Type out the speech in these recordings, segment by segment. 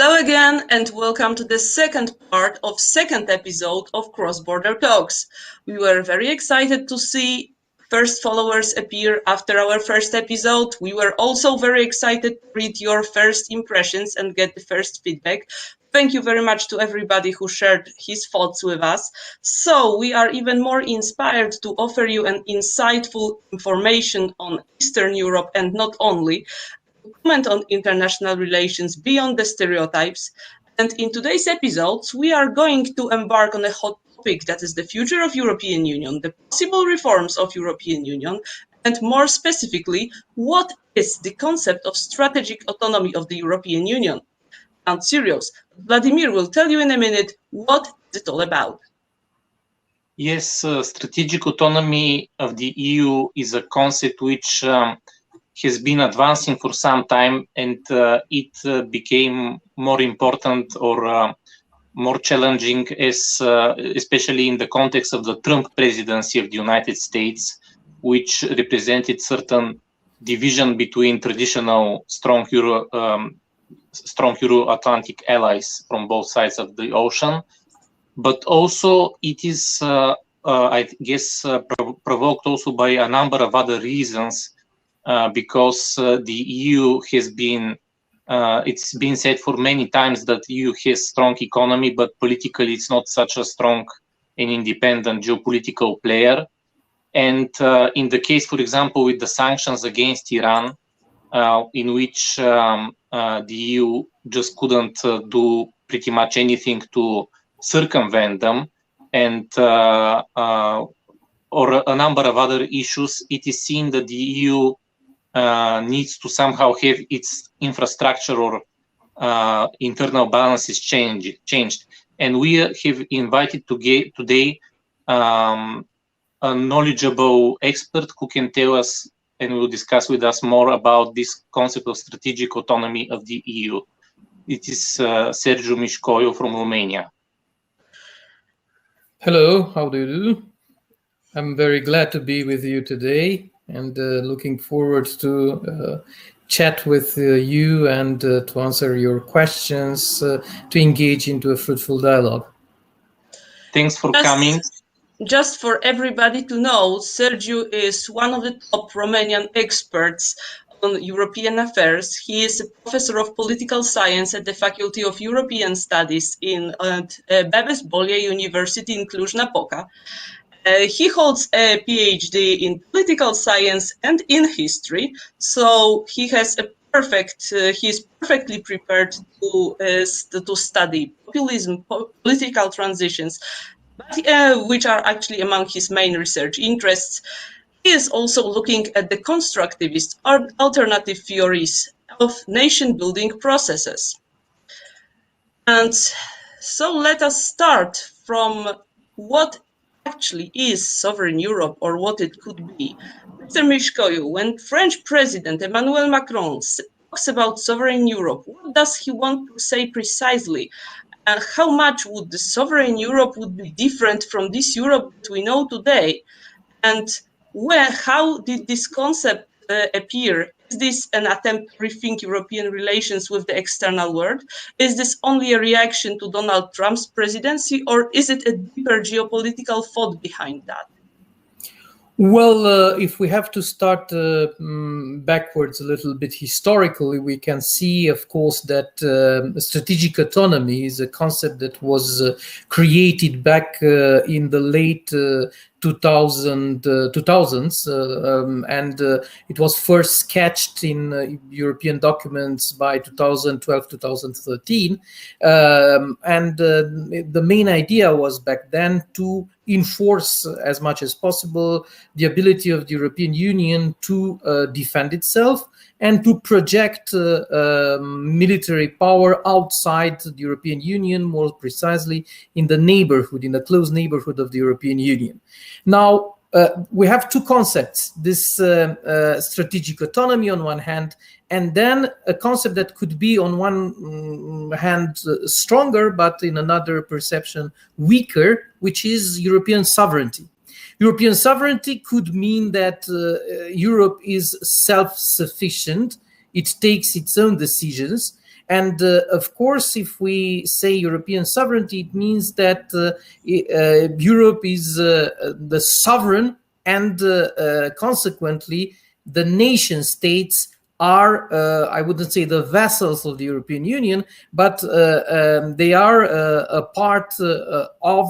Hello again and welcome to the second part of second episode of Cross-Border Talks. We were very excited to see first followers appear after our first episode. We were also very excited to read your first impressions and get the first feedback. Thank you very much to everybody who shared his thoughts with us. So we are even more inspired to offer you an insightful information on Eastern Europe and not only, comment on international relations beyond the stereotypes. And in today's episodes, we are going to embark on a hot topic that is the future of European Union, the possible reforms of European Union, and more specifically, what is the concept of strategic autonomy of the European Union? I'm serious. Vladimir will tell you in a minute what is it all about. Yes, strategic autonomy of the EU is a concept which has been advancing for some time, and it became more important or more challenging as especially in the context of the Trump presidency of the United States, which represented certain division between traditional strong Euro-Atlantic allies from both sides of the ocean. But also it is, I guess, provoked also by a number of other reasons, because the EU has been, it's been said for many times that EU has strong economy, but politically it's not such a strong and independent geopolitical player. And in the case, for example, with the sanctions against Iran, in which the EU just couldn't do pretty much anything to circumvent them, and or a number of other issues, it is seen that the EU needs to somehow have its infrastructure or internal balances changed. And we have invited today a knowledgeable expert who can tell us and will discuss with us more about this concept of strategic autonomy of the EU. It is Sergiu Mișcoiu from Romania. Hello, how do you do? I'm very glad to be with you today and looking forward to chat with you and to answer your questions, to engage into a fruitful dialogue. Thanks for coming. Just for everybody to know, Sergiu is one of the top Romanian experts on European affairs. He is a professor of political science at the Faculty of European Studies in Babeș-Bolyai University in Cluj-Napoca. He holds a PhD in political science and in history, so he has he is perfectly prepared to study populism, political transitions, which are actually among his main research interests. He is also looking at the constructivist or alternative theories of nation-building processes. And so let us start from what actually is sovereign Europe, or what it could be. Mr. Mișcoiu, when French President Emmanuel Macron talks about sovereign Europe, what does he want to say precisely? And how much would the sovereign Europe would be different from this Europe that we know today? And how did this concept appear? Is this an attempt to rethink European relations with the external world? Is this only a reaction to Donald Trump's presidency, or is it a deeper geopolitical thought behind that? Well, if we have to start backwards a little bit historically, we can see, of course, that strategic autonomy is a concept that was created back in the late 2000s, and it was first sketched in European documents by 2012-2013. And the main idea was back then to enforce as much as possible the ability of the European Union to defend itself and to project military power outside the European Union, more precisely in the neighborhood, in the close neighborhood of the European Union. Now, we have two concepts, this strategic autonomy on one hand, and then a concept that could be on one hand stronger, but in another perception weaker, which is European sovereignty. European sovereignty could mean that Europe is self-sufficient, it takes its own decisions, And of course, if we say European sovereignty, it means that Europe is the sovereign, and consequently, the nation states are, I wouldn't say the vassals of the European Union, but they are a part of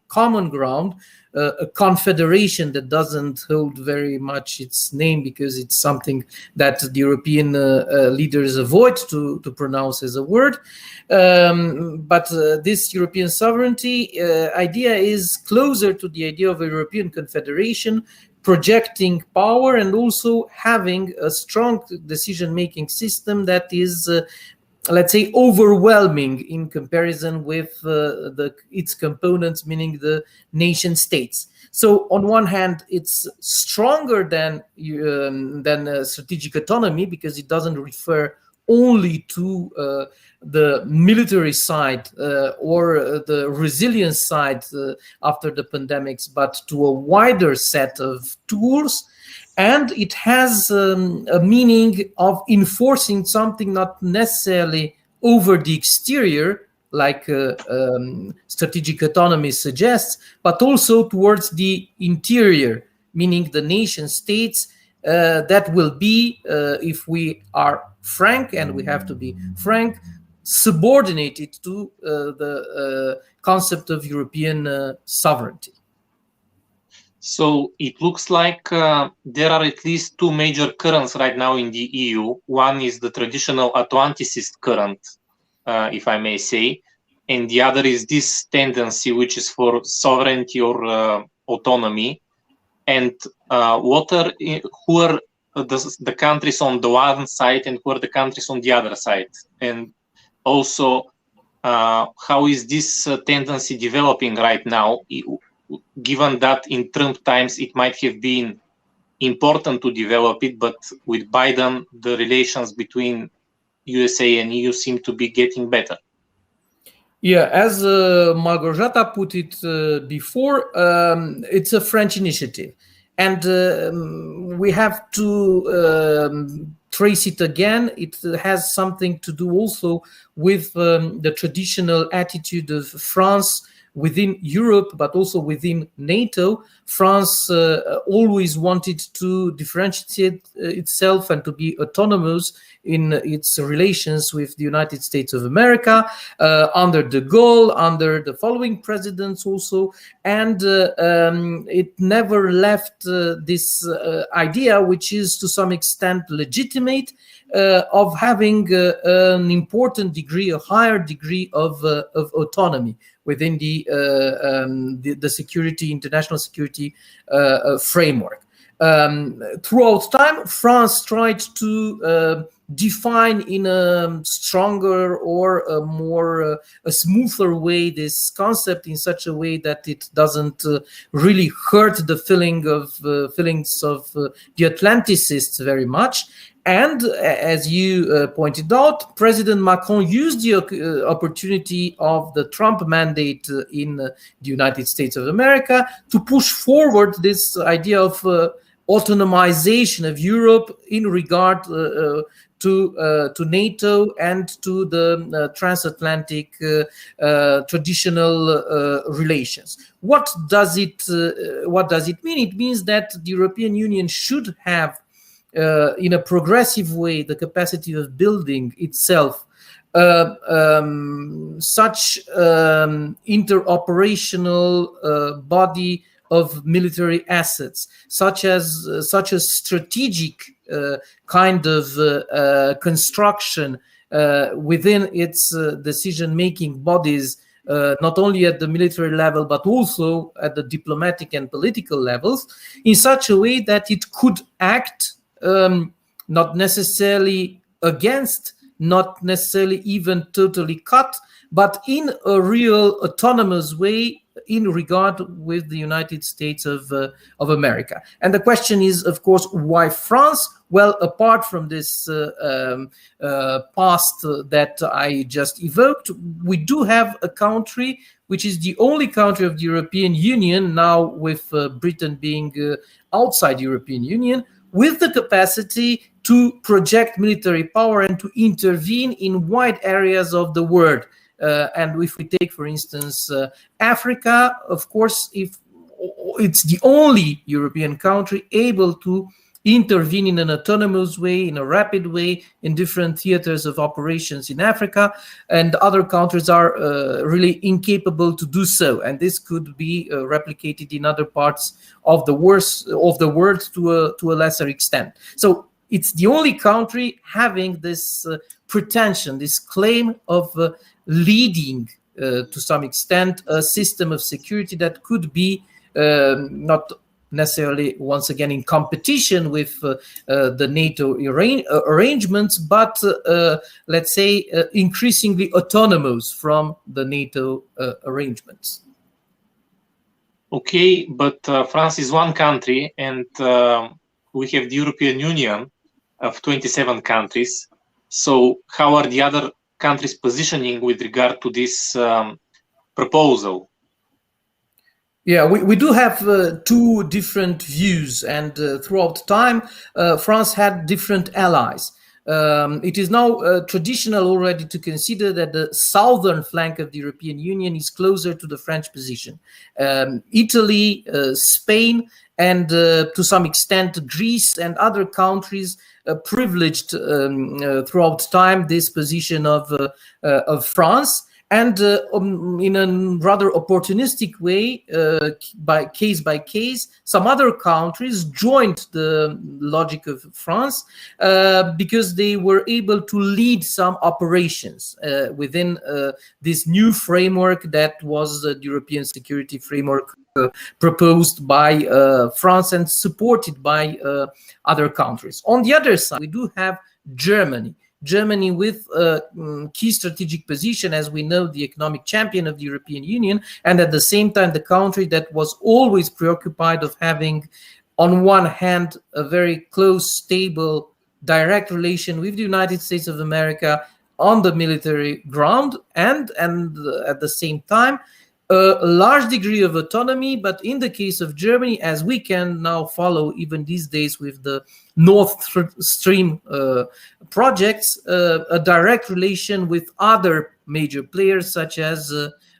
common ground, a confederation that doesn't hold very much its name because it's something that the European leaders avoid to pronounce as a word. But this European sovereignty idea is closer to the idea of a European confederation, projecting power and also having a strong decision-making system that is, let's say, overwhelming in comparison with its components, meaning the nation states. So on one hand, it's stronger than strategic autonomy because it doesn't refer only to the military side or the resilience side after the pandemics, but to a wider set of tools. And it has a meaning of enforcing something not necessarily over the exterior, like strategic autonomy suggests, but also towards the interior, meaning the nation states that will be, if we are frank, and we have to be frank, subordinated to the concept of European sovereignty. So it looks like there are at least two major currents right now in the EU. One is the traditional Atlanticist current, if I may say, and the other is this tendency which is for sovereignty or autonomy. And who are the countries on the one side and who are the countries on the other side? And also, how is this tendency developing right now, given that in Trump times it might have been important to develop it, but with Biden, the relations between USA and EU seem to be getting better? Yeah, as Margojata put it before, it's a French initiative. And we have to trace it again. It has something to do also with the traditional attitude of France within Europe, but also within NATO. France always wanted to differentiate itself and to be autonomous in its relations with the United States of America, under de Gaulle, under the following presidents also. And it never left this idea, which is to some extent legitimate, of having an important degree, a higher degree of autonomy within the security, international security framework. Throughout time, France tried to define in a stronger or a more a smoother way this concept in such a way that it doesn't really hurt the feelings of the Atlanticists very much. And as you pointed out, President Macron used the opportunity of the Trump mandate in the United States of America to push forward this idea of autonomization of Europe in regard to NATO and to the transatlantic traditional relations. What does it mean? It means that the European Union should have, in a progressive way, the capacity of building itself such interoperational body of military assets, such a strategic kind of construction within its decision-making bodies, not only at the military level, but also at the diplomatic and political levels, in such a way that it could act not necessarily against, not necessarily even totally cut, but in a real autonomous way in regard with the United States of America. And the question is, of course, why France? Well, apart from this past that I just evoked, we do have a country which is the only country of the European Union, now with Britain being outside the European Union, with the capacity to project military power and to intervene in wide areas of the world. And if we take, for instance, Africa, of course, if it's the only European country able to intervene in an autonomous way, in a rapid way, in different theaters of operations in Africa, and other countries are really incapable to do so. And this could be replicated in other parts of the world to a lesser extent. So it's the only country having this pretension, this claim of leading, to some extent, a system of security that could be not necessarily, once again, in competition with the NATO arrangements, but let's say increasingly autonomous from the NATO arrangements. Okay, but France is one country, and we have the European Union of 27 countries. So how are the other countries positioning with regard to this proposal? Yeah, we do have two different views, and throughout time, France had different allies. It is now traditional already to consider that the southern flank of the European Union is closer to the French position. Italy, Spain, and to some extent Greece and other countries privileged throughout time this position of France. And in a rather opportunistic way, by case, some other countries joined the logic of France because they were able to lead some operations within this new framework that was the European security framework proposed by France and supported by other countries. On the other side, we do have Germany with a key strategic position, as we know, the economic champion of the European Union, and at the same time the country that was always preoccupied of having, on one hand, a very close, stable, direct relation with the United States of America on the military ground, and at the same time a large degree of autonomy, but in the case of Germany, as we can now follow even these days with the Nord Stream projects, a direct relation with other major players such as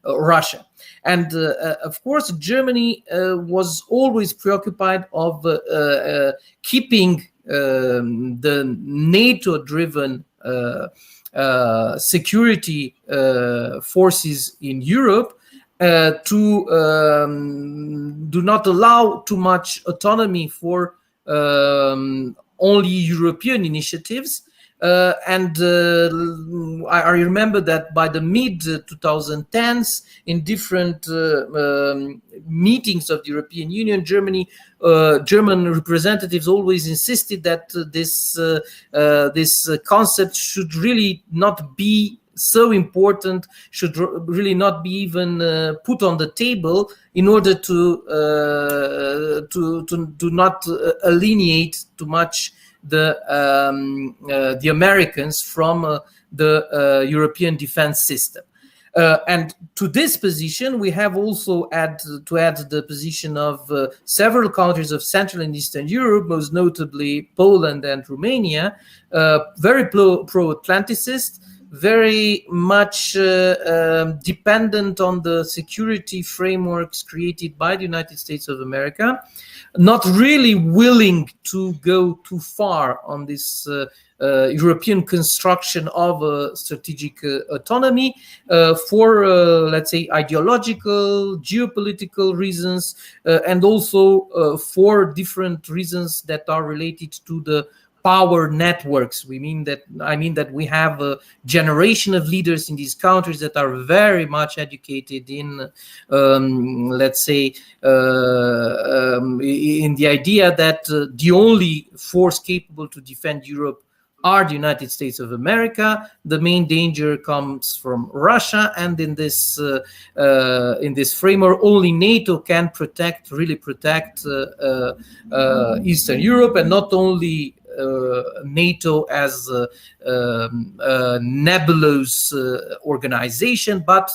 Russia. And of course, Germany was always preoccupied of keeping the NATO-driven security forces in Europe to do not allow too much autonomy for only European initiatives. I remember that by the mid-2010s, in different meetings of the European Union, German representatives always insisted that this concept should really not be so important, should really not be even put on the table in order to not alienate too much the Americans from the European defense system. And to this position, we have also to add the position of several countries of Central and Eastern Europe, most notably Poland and Romania, very pro-Atlanticist, very much dependent on the security frameworks created by the United States of America, not really willing to go too far on this European construction of a strategic autonomy for, let's say, ideological, geopolitical reasons, and also for different reasons that are related to the power networks. I mean that we have a generation of leaders in these countries that are very much educated in, let's say, in the idea that the only force capable to defend Europe are the United States of America. The main danger comes from Russia, and in this framework, only NATO can really protect Eastern Europe, and not only NATO as a nebulous organization, but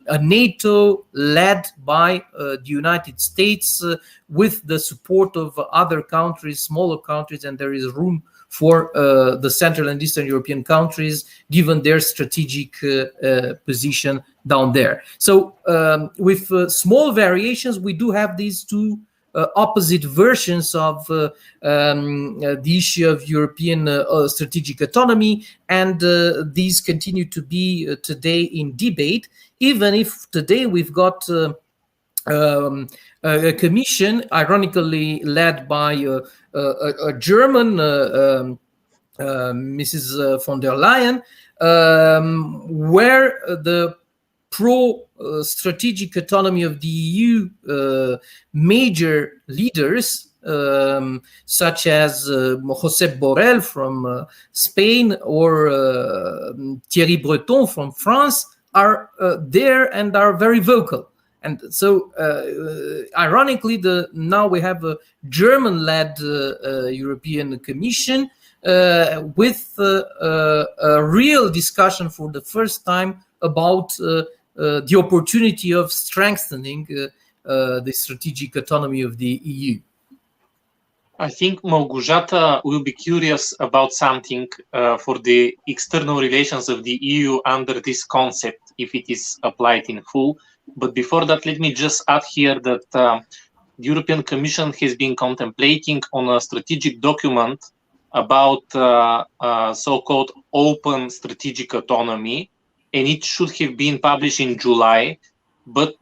a NATO led by the United States with the support of other countries, smaller countries, and there is room for the Central and Eastern European countries, given their strategic position down there. So with small variations, we do have these two opposite versions of the issue of European strategic autonomy, and these continue to be today in debate, even if today we've got a commission, ironically led by a German, Mrs. von der Leyen, where the pro-strategic autonomy of the EU major leaders, such as Josep Borrell from Spain or Thierry Breton from France, are there and are very vocal. And so, ironically, now we have a German-led European Commission with a real discussion for the first time about the opportunity of strengthening the strategic autonomy of the EU. I think Małgorzata will be curious about something for the external relations of the EU under this concept, if it is applied in full. But before that, let me just add here that the European Commission has been contemplating on a strategic document about so-called open strategic autonomy, and it should have been published in July, but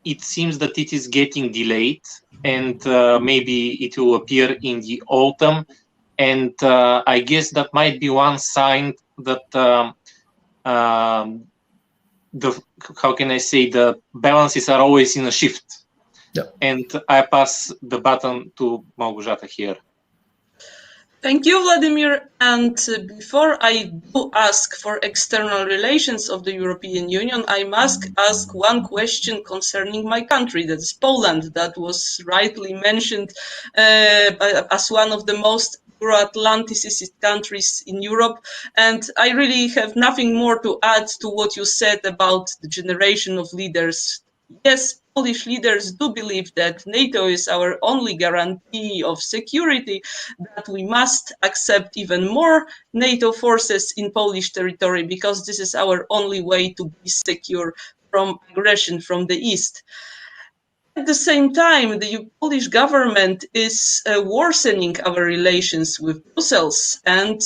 it seems that it is getting delayed, and maybe it will appear in the autumn. And I guess that might be one sign that how can I say, the balances are always in a shift. Yeah. And I pass the baton to Małgorzata here. Thank you, Vladimir. And before I do ask for external relations of the European Union, I must ask one question concerning my country, that is Poland, that was rightly mentioned as one of the most Euro-Atlanticist countries in Europe. And I really have nothing more to add to what you said about the generation of leaders. Yes, Polish leaders do believe that NATO is our only guarantee of security, that we must accept even more NATO forces in Polish territory, because this is our only way to be secure from aggression from the east. At the same time, the Polish government is worsening our relations with Brussels, and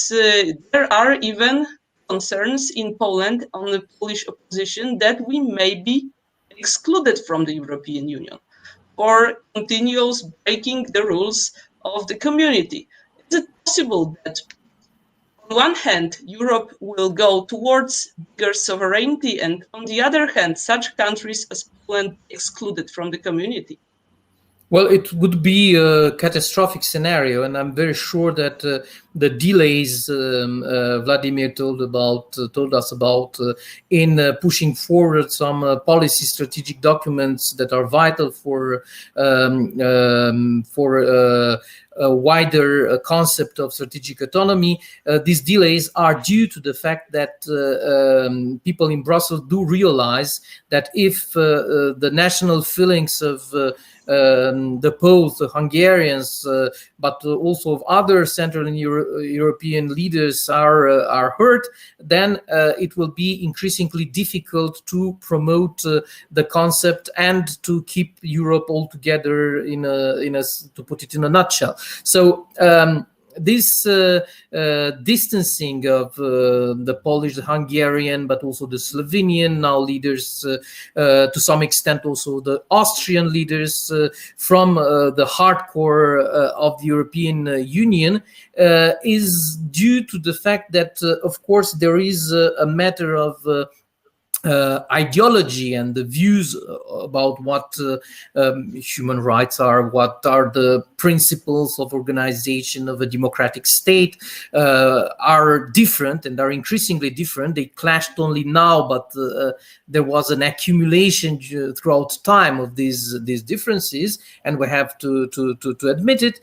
there are even concerns in Poland on the Polish opposition that we may be excluded from the European Union for continuous breaking the rules of the community. Is it possible that on one hand, Europe will go towards bigger sovereignty, and on the other hand, such countries as Poland excluded from the community? Well, it would be a catastrophic scenario, and I'm very sure that the delays Vladimir told us about in pushing forward some policy strategic documents that are vital for a wider concept of strategic autonomy. These delays are due to the fact that people in Brussels do realize that if the national feelings of the Poles, the Hungarians, but also of other Central and European leaders are hurt, then it will be increasingly difficult to promote the concept and to keep Europe all together to put it in a nutshell. So this distancing of the Polish, the Hungarian, but also the Slovenian now leaders, to some extent also the Austrian leaders from the hardcore of the European Union is due to the fact that, of course, there is a matter of ideology and the views about what human rights are, what are the principles of organization of a democratic state, are different and are increasingly different. They clashed only now, but there was an accumulation throughout time of these differences, and we have to admit it.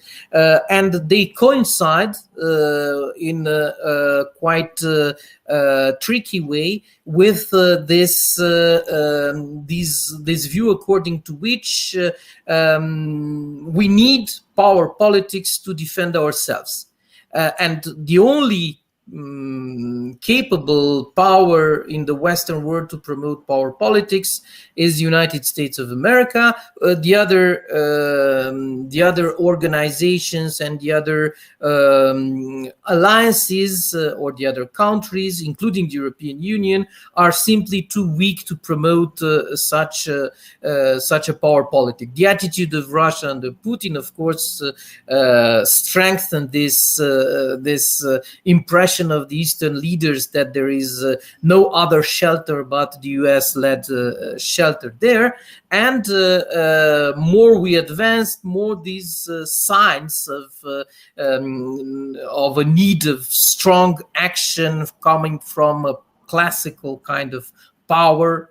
And they coincide in a quite tricky way with this view according to which we need power politics to defend ourselves. and the only capable power in the Western world to promote power politics is the United States of America. The other organizations and the other alliances or the other countries, including the European Union, are simply too weak to promote such a power politic. The attitude of Russia under Putin, of course, strengthened this impression of the Eastern leaders that there is no other shelter but the US-led shelter there. And more we advanced, more these signs of a need of strong action coming from a classical kind of power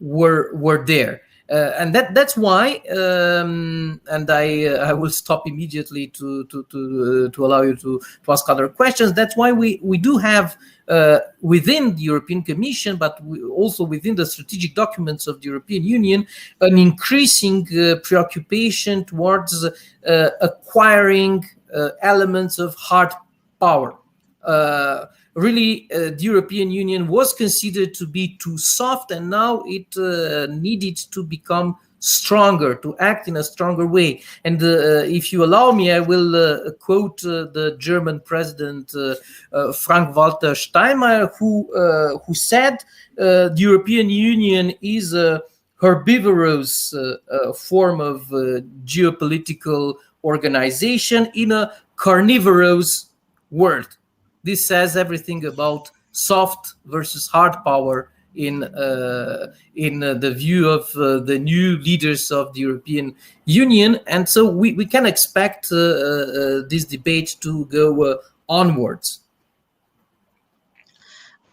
were there. And that's why, and I will stop immediately to allow you to ask other questions. That's why we do have within the European Commission, but also within the strategic documents of the European Union, an increasing preoccupation towards acquiring elements of hard power. Really, the European Union was considered to be too soft, and now it needed to become stronger, to act in a stronger way. And if you allow me, I will quote the German president Frank-Walter Steinmeier, who said the European Union is a herbivorous form of geopolitical organization in a carnivorous world. This says everything about soft versus hard power in the view of the new leaders of the European Union. And so we can expect this debate to go onwards.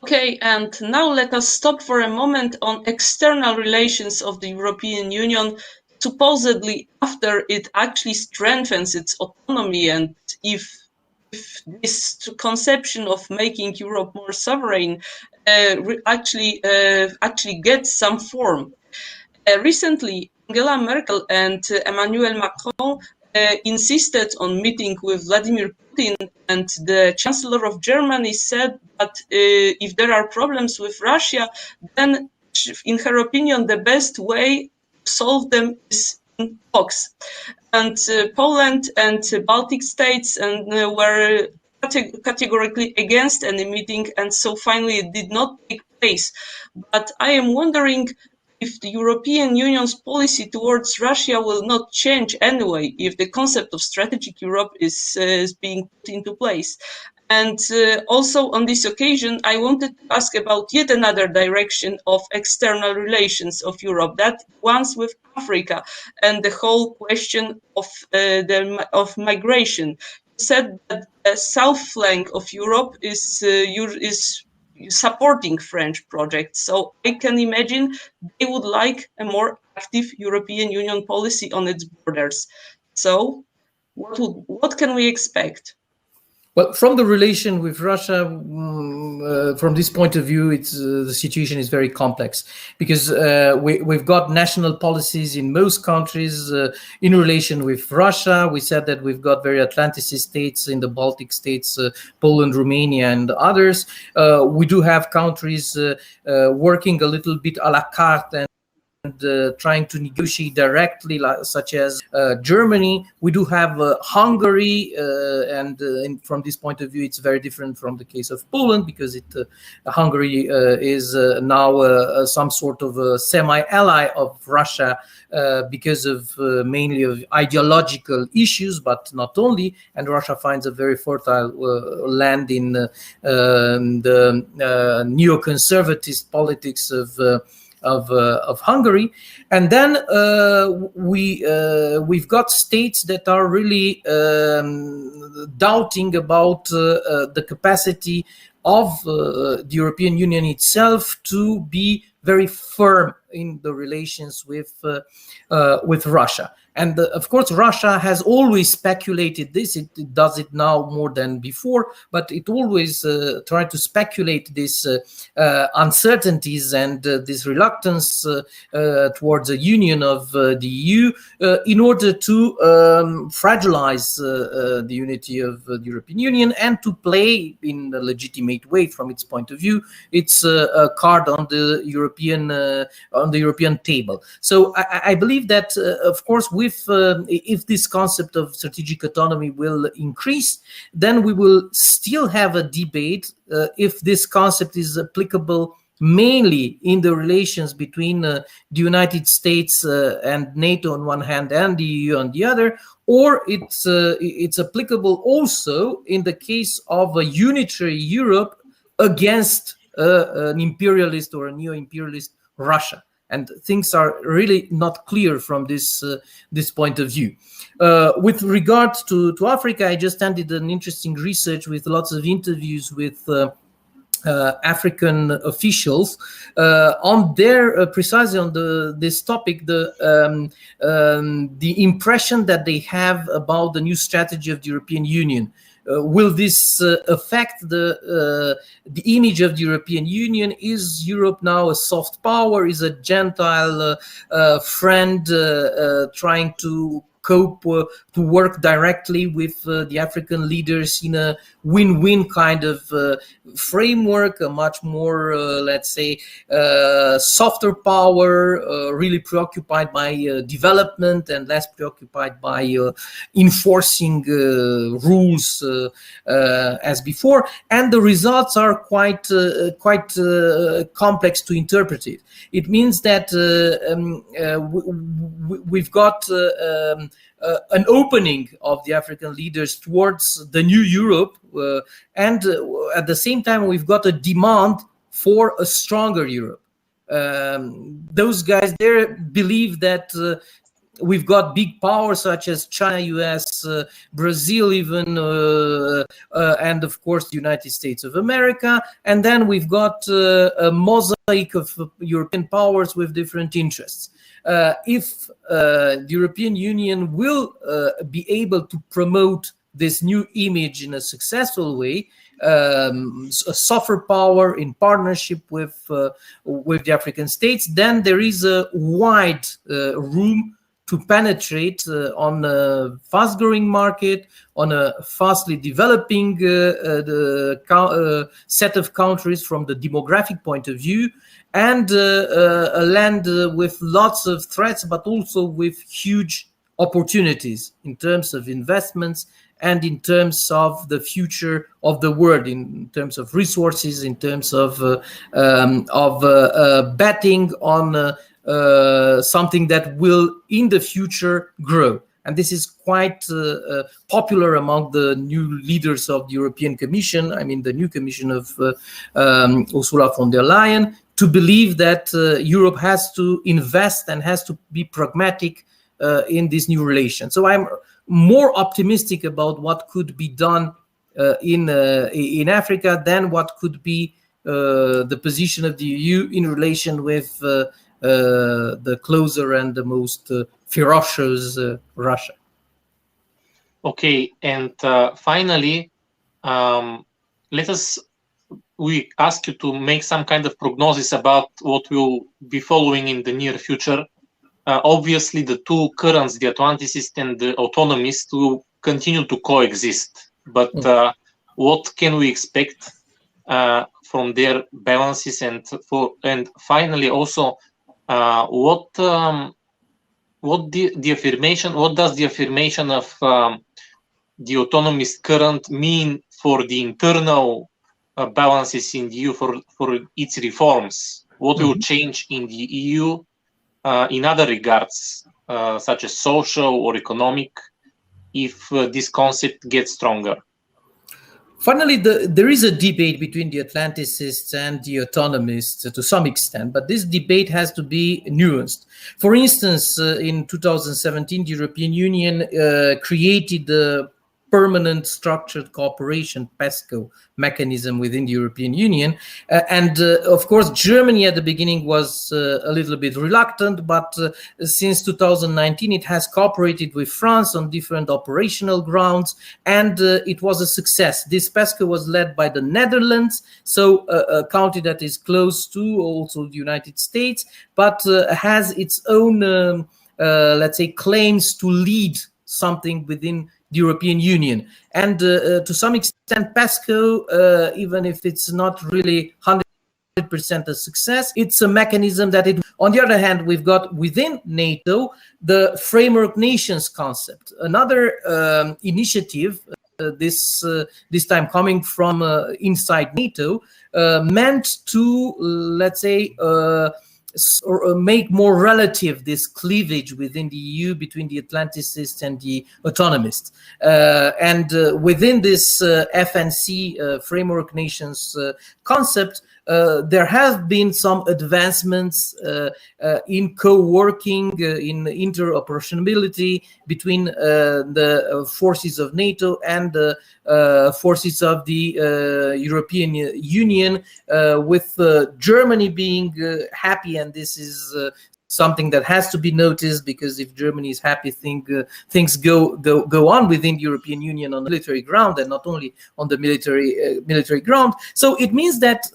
Okay, and now let us stop for a moment on external relations of the European Union, supposedly after it actually strengthens its autonomy, and if this conception of making Europe more sovereign actually gets some form. Recently, Angela Merkel and Emmanuel Macron insisted on meeting with Vladimir Putin, and the Chancellor of Germany said that if there are problems with Russia, then in her opinion the best way to solve them is in talks. And Poland and Baltic states were categorically against any meeting, and so finally it did not take place. But I am wondering if the European Union's policy towards Russia will not change anyway, if the concept of strategic Europe is being put into place. And also on this occasion, I wanted to ask about yet another direction of external relations of Europe, that ones with Africa and the whole question of migration. You said that the south flank of Europe is supporting French projects, so I can imagine they would like a more active European Union policy on its borders. So, what can we expect? Well, from the relation with Russia, from this point of view, the situation is very complex, because we've got national policies in most countries in relation with Russia. We said that we've got very Atlanticist states in the Baltic states, Poland, Romania, and others. We do have countries working a little bit à la carte and trying to negotiate directly, such as Germany. We do have Hungary, and from this point of view, it's very different from the case of Poland, because Hungary is now some sort of a semi-ally of Russia because of mainly of ideological issues, but not only. And Russia finds a very fertile land in the neoconservatist politics of Hungary. And then we've got states that are really doubting about the capacity of the European Union itself to be very firm in the relations with Russia. And of course, Russia has always speculated this. It does it now more than before, but it always tried to speculate this uncertainties and this reluctance towards a union of the EU in order to fragilize the unity of the European Union and to play in a legitimate way from its point of view its card on the European table. So I believe that of course if this concept of strategic autonomy will increase, then we will still have a debate if this concept is applicable mainly in the relations between the United States and NATO on one hand and the EU on the other, or it's applicable also in the case of a unitary Europe against an imperialist or a neo-imperialist Russia. And things are really not clear from this point of view. With regard to Africa, I just ended an interesting research with lots of interviews with African officials on their precisely on this topic, the impression that they have about the new strategy of the European Union. Will this affect the image of the European Union? Is Europe now a soft power? Is a Gentile friend trying to cope, to work directly with the African leaders in a win-win kind of framework, a much more, let's say, softer power, really preoccupied by development and less preoccupied by enforcing rules as before. And the results are quite complex to interpret it. It means that we've got an opening of the African leaders towards the new Europe, and at the same time we've got a demand for a stronger Europe. Those guys there believe that we've got big powers such as China, US, Brazil even, and of course the United States of America. And then we've got a mosaic of European powers with different interests. If the European Union will be able to promote this new image in a successful way, a softer power in partnership with the African states, then there is a wide room to penetrate on a fast-growing market, on a fastly developing set of countries from the demographic point of view, and a land with lots of threats, but also with huge opportunities in terms of investments and in terms of the future of the world, in terms of resources, in terms of betting on something that will in the future grow. And this is quite popular among the new leaders of the European Commission, I mean the new Commission of Ursula von der Leyen, to believe that Europe has to invest and has to be pragmatic in this new relation. So I'm more optimistic about what could be done in Africa than what could be the position of the EU in relation with the closer and the most ferocious Russia. Okay, and finally, we ask you to make some kind of prognosis about what will be following in the near future. Obviously, the two currents, the Atlanticists and the autonomists, will continue to coexist. But what can we expect from their balances? And finally, also, what does the affirmation of the autonomist current mean for the internal balances in the EU, for its reforms? What will change in the EU in other regards, such as social or economic, if this concept gets stronger? Finally, there is a debate between the Atlanticists and the autonomists to some extent, but this debate has to be nuanced. For instance, in 2017, the European Union created the permanent structured cooperation, PESCO, mechanism within the European Union. Of course, Germany at the beginning was a little bit reluctant, but since 2019, it has cooperated with France on different operational grounds, and it was a success. This PESCO was led by the Netherlands, so a country that is close to also the United States, but has its own, let's say, claims to lead something within the European Union. And to some extent, PESCO, even if it's not really 100% a success, it's a mechanism that it... On the other hand, we've got within NATO the framework nations concept, another initiative, this time coming from inside NATO, meant to, let's say, or make more relative this cleavage within the EU between the Atlanticists and the autonomists. Within this FNC, Framework Nations concept, there have been some advancements in co-working, in interoperability between the forces of NATO and the forces of the European Union, with Germany being happy, and this is something that has to be noticed, because if Germany is happy, things go on within the European Union on the military ground, and not only on the military ground. So it means that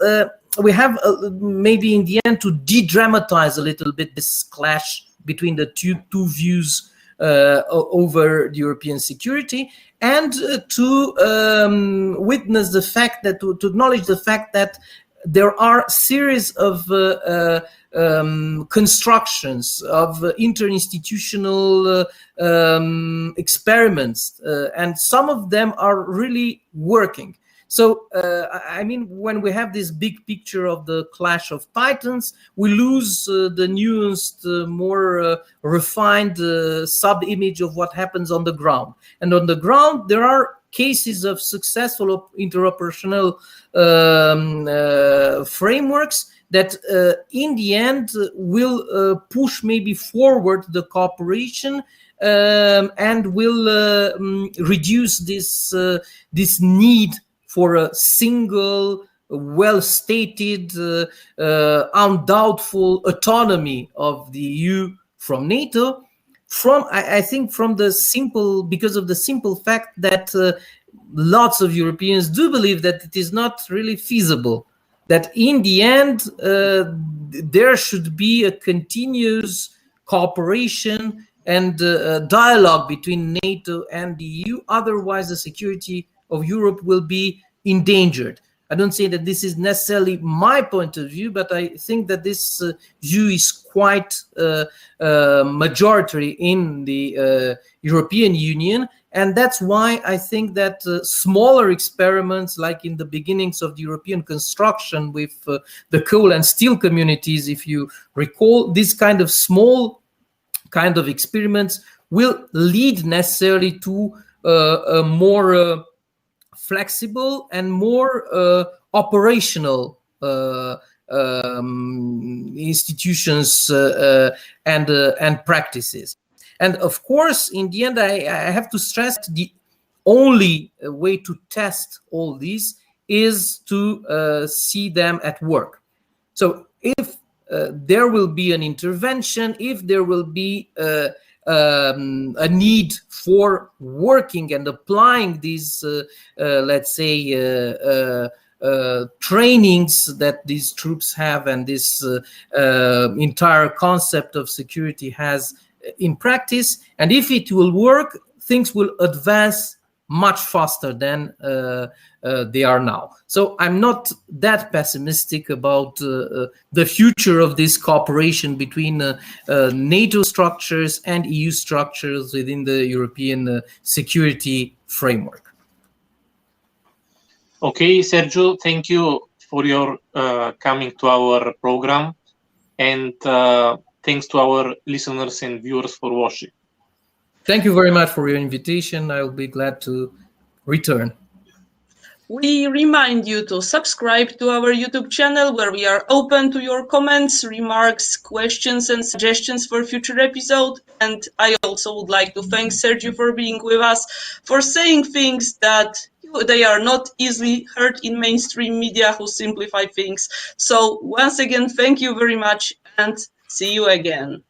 we have maybe in the end to de-dramatize a little bit this clash between the two views over the European security, and to witness the fact that, to acknowledge the fact that there are a series of constructions of interinstitutional experiments, and some of them are really working. So, I mean, when we have this big picture of the clash of titans, we lose the nuanced, more refined sub-image of what happens on the ground. And on the ground, there are cases of successful interoperational frameworks that in the end will push maybe forward the cooperation, and will reduce this need for a single, well-stated, undoubtful autonomy of the EU from NATO. I think because of the simple fact that lots of Europeans do believe that it is not really feasible, that in the end there should be a continuous cooperation and dialogue between NATO and the EU. Otherwise, the security of Europe will be endangered. I don't say that this is necessarily my point of view, but I think that this view is quite majority in the European Union. And that's why I think that smaller experiments, like in the beginnings of the European construction with the coal and steel communities, if you recall, this kind of small kind of experiments will lead necessarily to a more flexible and more operational institutions and practices. And of course, in the end, I have to stress the only way to test all these is to see them at work. So if there will be an intervention, if there will be a need for working and applying these, let's say, trainings that these troops have, and this entire concept of security has in practice, and if it will work, things will advance much faster than they are now. So I'm not that pessimistic about the future of this cooperation between NATO structures and EU structures within the European security framework. Okay, Sergiu, thank you for your coming to our program, and thanks to our listeners and viewers for watching. Thank you very much for your invitation. I'll be glad to return. We remind you to subscribe to our YouTube channel, where we are open to your comments, remarks, questions, and suggestions for future episodes. And I also would like to thank Sergiu for being with us, for saying things that they are not easily heard in mainstream media who simplify things. So once again, thank you very much, and see you again.